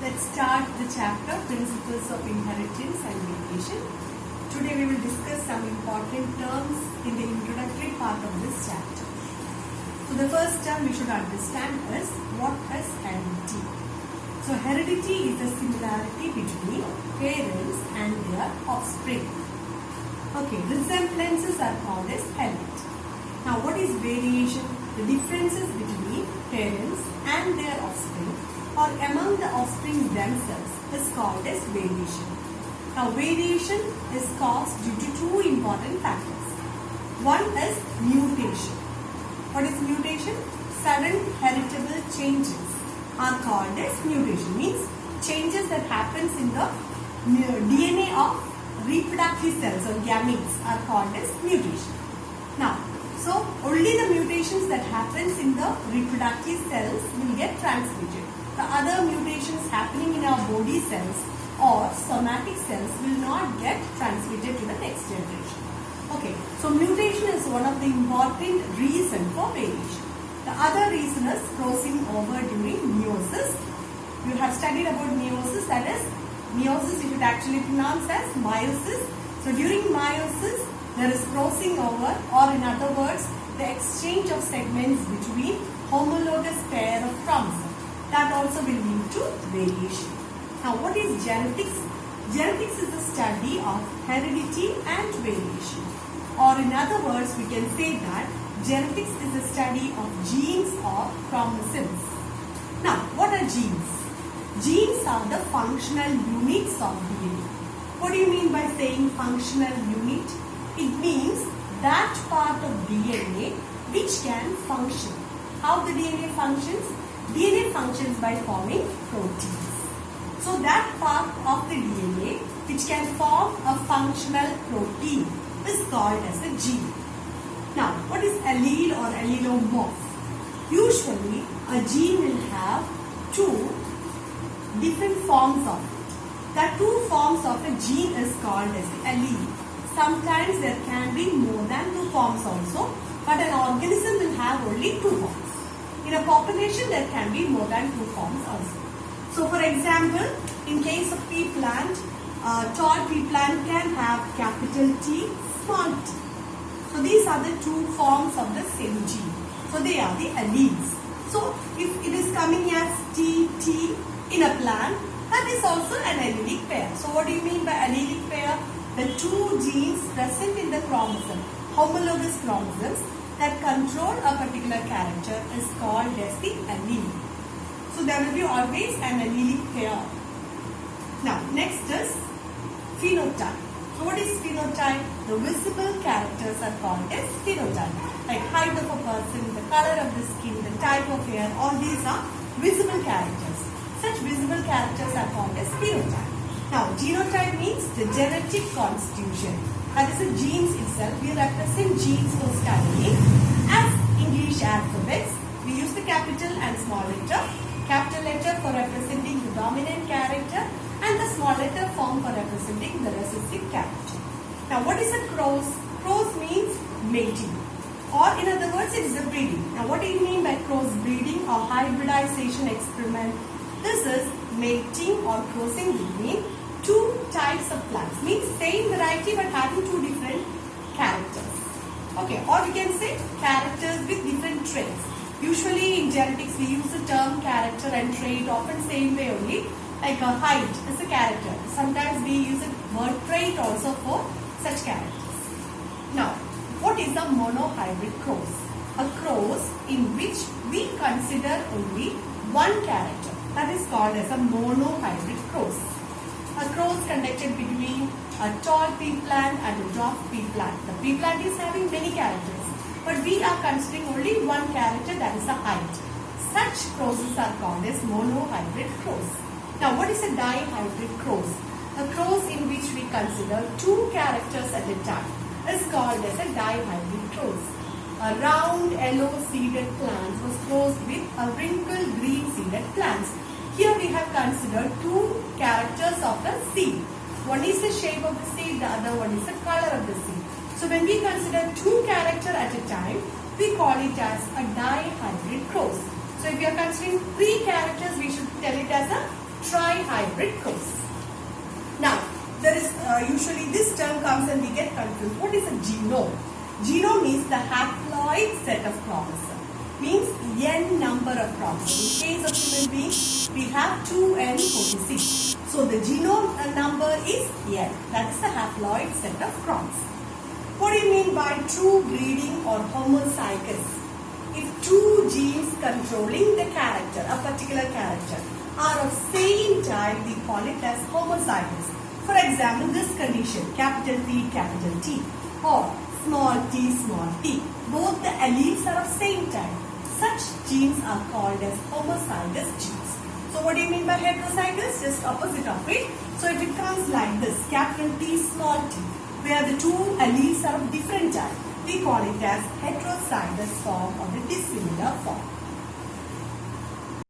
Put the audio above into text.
Let's start the chapter Principles of Inheritance and Variation. Today we will discuss some important terms in the introductory part of this chapter. So the first term we should understand is what is heredity. So heredity is the similarity between parents and their offspring. Okay, resemblances are called as heredity. Now what is variation? The differences between parents and their offspring or among the offspring themselves is called as variation. Now variation is caused due to two important factors. One is mutation. What is mutation? Sudden heritable changes are called as mutation. Means changes that happens in the DNA of reproductive cells or gametes are called as mutation. Now, so only the mutations that happens in the reproductive cells will get transmitted. The other mutations happening in our body cells or somatic cells will not get transmitted to the next generation. Okay, so mutation is one of the important reasons for variation. The other reason is crossing over during meiosis. You have studied about meiosis, that is, meiosis you should actually pronounce as meiosis. So during meiosis, there is crossing over, or in other words, the exchange of segments between homologous pair of chromosomes. That also will lead to variation. Now what is genetics? Genetics is the study of heredity and variation. Or in other words, we can say that genetics is the study of genes or chromosomes. Now what are genes? Genes are the functional units of DNA. What do you mean by saying functional unit? It means that part of DNA which can function. How the DNA functions? DNA functions by forming proteins. So that part of the DNA which can form a functional protein is called as a gene. Now, what is allele or allelomorph? Usually, a gene will have two different forms of it. The two forms of a gene is called as the allele. Sometimes there can be more than two forms also, but an organism will have only two forms. In a population, there can be more than two forms also. So, for example, in case of pea plant, tall pea plant can have capital T, small t. So, these are the two forms of the same gene. So, they are the alleles. So, if it is coming as TT in a plant, that is also an allelic pair. So, what do you mean by allelic pair? The two genes present in the chromosome, homologous chromosomes, that control a particular character is called as the allele. So there will be always an allelic pair. Now next is phenotype. So what is phenotype? The visible characters are called as phenotype. Like height of a person, the color of the skin, the type of hair, all these are visible characters. Such visible characters are called as phenotype. Now genotype means the genetic constitution. That is the genes itself. We represent genes for studying. As English alphabets, we use the capital and small letter. Capital letter for representing the dominant character and the small letter form for representing the recessive character. Now what is a cross? Cross means mating. Or in other words, it is a breeding. Now what do you mean by cross breeding or hybridization experiment? This is mating or crossing between two types of plants, means same variety but having two different characters. Okay, or we can say characters with different traits. Usually in genetics we use the term character and trait often same way only, like a height is a character. Sometimes we use a word trait also for such characters. Now, what is a monohybrid cross? A cross in which we consider only one character. That is called as a monohybrid cross. A cross conducted between a tall pea plant and a dwarf pea plant. The pea plant is having many characters, but we are considering only one character, that is the height. Such crosses are called as monohybrid cross. Now what is a dihybrid cross? A cross in which we consider two characters at a time is called as a dihybrid cross. A round yellow seeded plant was crossed with a wrinkled green seeded plants. Here we have considered two characters of the seed. One is the shape of the seed, the other one is the color of the seed. So when we consider two characters at a time, we call it as a dihybrid cross. So if we are considering three characters, we should tell it as a tri hybrid course. Now, there is usually this term comes and we get confused. What is a genome? Genome means the haploid set of chromosomes. Means n number of chromosomes. In case of human beings, we have 2n46. So the genome number is n. That is the haploid set of chromosomes. What do you mean by true breeding or homozygous? If two genes controlling the character, a particular character, are of same type, we call it as homozygous. For example, this condition, capital T, or small t, both the alleles are of same type. Such genes are called as homozygous genes. So what do you mean by heterozygous? Just opposite of it. So if it comes like this, capital T, small t, where the two alleles are of different type, we call it as heterozygous form or the dissimilar form.